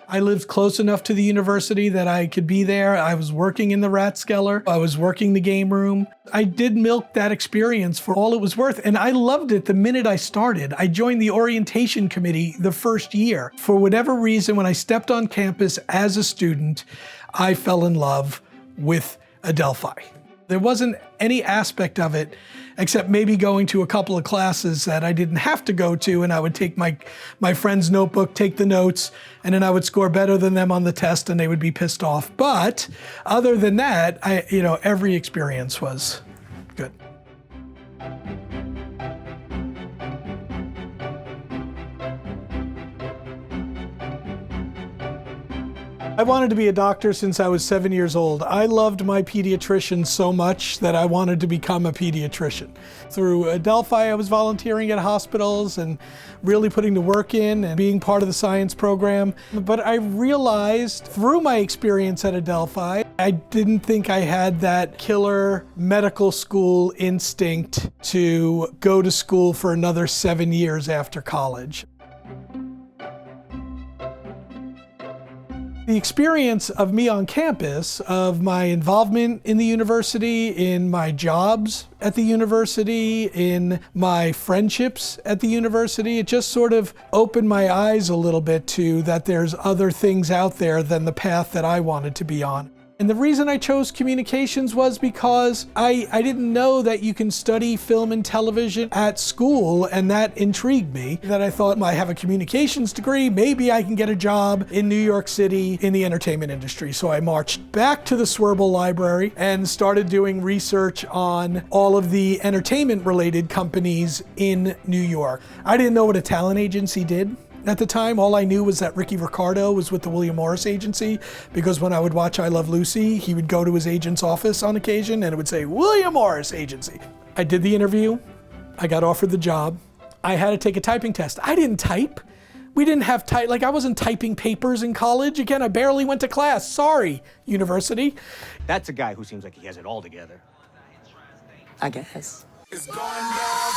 I lived close enough to the university that I could be there. I was working in the Rathskeller. I was working the game room. I did milk that experience for all it was worth, and I loved it the minute I started. I joined the orientation committee the first year. For whatever reason, when I stepped on campus as a student, I fell in love with Adelphi. There wasn't any aspect of it except maybe going to a couple of classes that I didn't have to go to, and I would take my friend's notebook, take the notes, and then I would score better than them on the test and they would be pissed off. But other than that, every experience was good. I wanted to be a doctor since I was 7 years old. I loved my pediatrician so much that I wanted to become a pediatrician. Through Adelphi, I was volunteering at hospitals and really putting the work in and being part of the science program. But I realized through my experience at Adelphi, I didn't think I had that killer medical school instinct to go to school for another 7 years after college. The experience of me on campus, of my involvement in the university, in my jobs at the university, in my friendships at the university, it just sort of opened my eyes a little bit to that there's other things out there than the path that I wanted to be on. And the reason I chose communications was because I didn't know that you can study film and television at school, and that intrigued me. That I thought, I have a communications degree, maybe I can get a job in New York City in the entertainment industry. So I marched back to the Swerble Library and started doing research on all of the entertainment-related companies in New York. I didn't know what a talent agency did. At the time, all I knew was that Ricky Ricardo was with the William Morris Agency, because when I would watch I Love Lucy, he would go to his agent's office on occasion and it would say, William Morris Agency. I did the interview. I got offered the job. I had to take a typing test. I didn't type. We didn't have I wasn't typing papers in college. Again, I barely went to class. Sorry, university. That's a guy who seems like he has it all together. I guess. It's going down.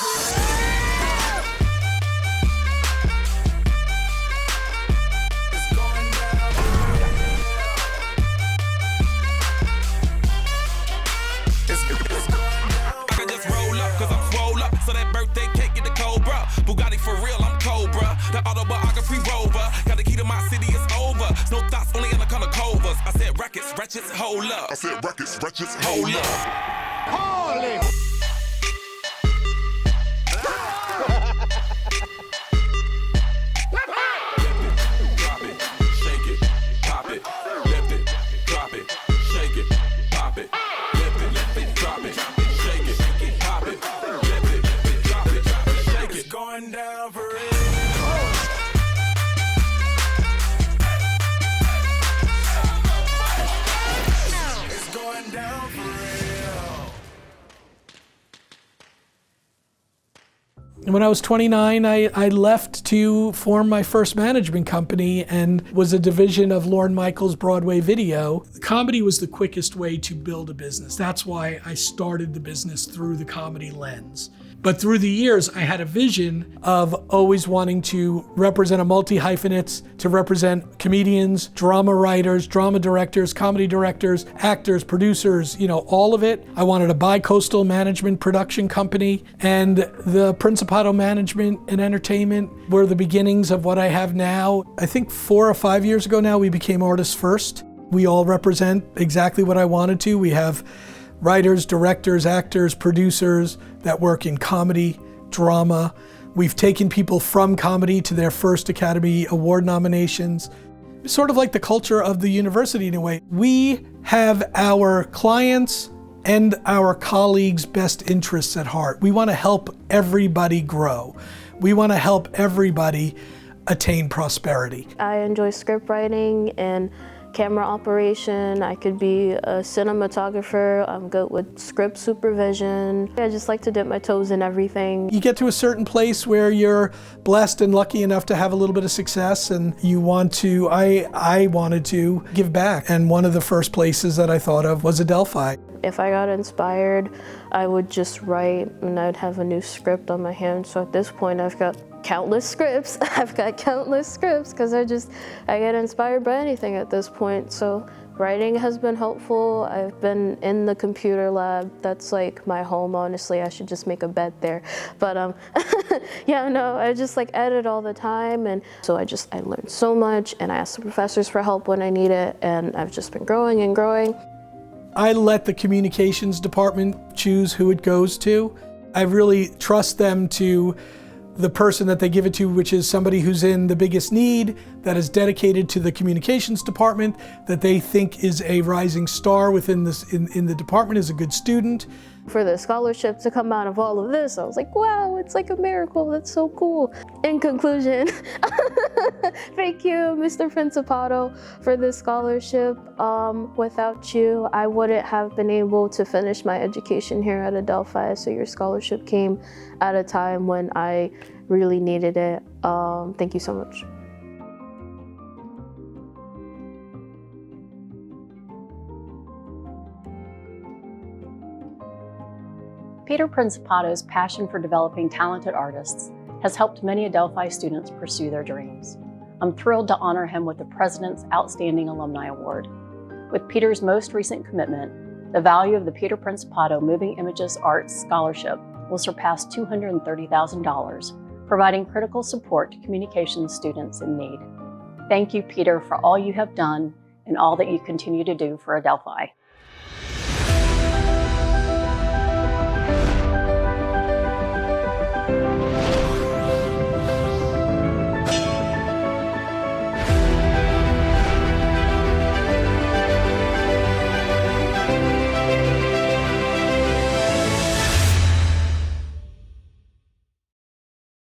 So that birthday cake get the Cobra. Bugatti for real, I'm Cobra. The autobiography rover. Got the key to my city, it's over. No thoughts, only in the color covers. I said rackets, wretches, hold up. I said rackets, wretches, hold up. Holy! Drop it, shake it, pop it, lift it, drop it, shake it, pop it, lift it, drop it, shake it, pop it. Going down for real. It's going down for real. When I was 29, I left to form my first management company and was a division of Lorne Michaels Broadway Video. Comedy was the quickest way to build a business. That's why I started the business through the comedy lens. But through the years, I had a vision of always wanting to represent a multi-hyphenates, to represent comedians, drama writers, drama directors, comedy directors, actors, producers, all of it. I wanted a bi-coastal management production company, and the Principato Management and Entertainment were the beginnings of what I have now. I think 4 or 5 years ago now, we became Artists First. We all represent exactly what I wanted to. We have writers, directors, actors, producers that work in comedy, drama. We've taken people from comedy to their first Academy Award nominations. Sort of like the culture of the university in a way. We have our clients and our colleagues' best interests at heart. We want to help everybody grow. We want to help everybody attain prosperity. I enjoy script writing and camera operation. I could be a cinematographer. I'm good with script supervision. I just like to dip my toes in everything. You get to a certain place where you're blessed and lucky enough to have a little bit of success, and you want to, I wanted to give back. And one of the first places that I thought of was Adelphi. If I got inspired, I would just write and I'd have a new script on my hands. So at this point, I've got countless scripts. I've got countless scripts because I get inspired by anything at this point. So writing has been helpful. I've been in the computer lab. That's like my home, honestly. I should just make a bed there. But yeah, no, I just like edit all the time. And so I learned so much, and I asked the professors for help when I need it. And I've just been growing and growing. I let the communications department choose who it goes to. I really trust them to the person that they give it to, which is somebody who's in the biggest need, that is dedicated to the communications department, that they think is a rising star within this in the department, is a good student. For the scholarship to come out of all of this, I was like, wow, it's like a miracle. That's so cool. In conclusion, thank you, Mr. Principato, for this scholarship. Without you, I wouldn't have been able to finish my education here at Adelphi, so your scholarship came at a time when I really needed it. Thank you so much. Peter Principato's passion for developing talented artists has helped many Adelphi students pursue their dreams. I'm thrilled to honor him with the President's Outstanding Alumni Award. With Peter's most recent commitment, the value of the Peter Principato Moving Images Arts Scholarship will surpass $230,000, providing critical support to communications students in need. Thank you, Peter, for all you have done and all that you continue to do for Adelphi.